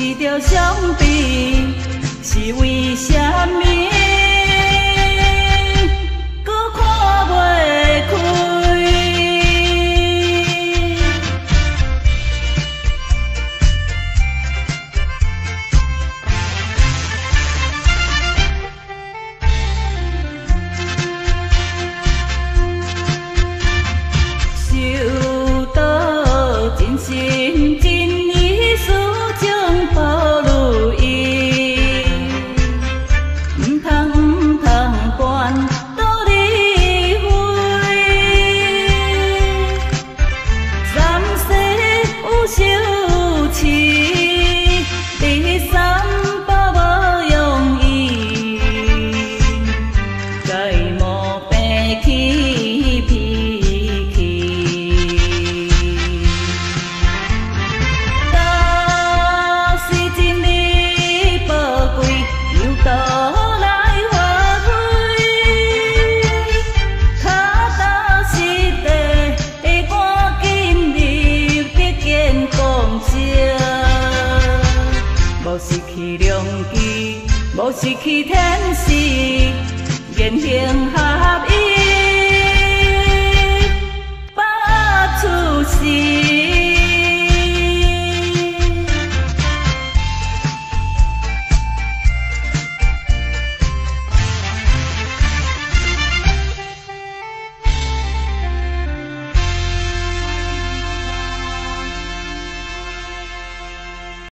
一条伤悲，是为什么？搁看袂开？受到真心真意思将抱如伊，唔通办倒离婚。暂时有受气，第三把无容易，该莫变起脾气。若是真理宝贵，又倒来发挥？脚踏实地，赶紧入得见公正。无失去良机，无失去天时，言行合一，把握出时。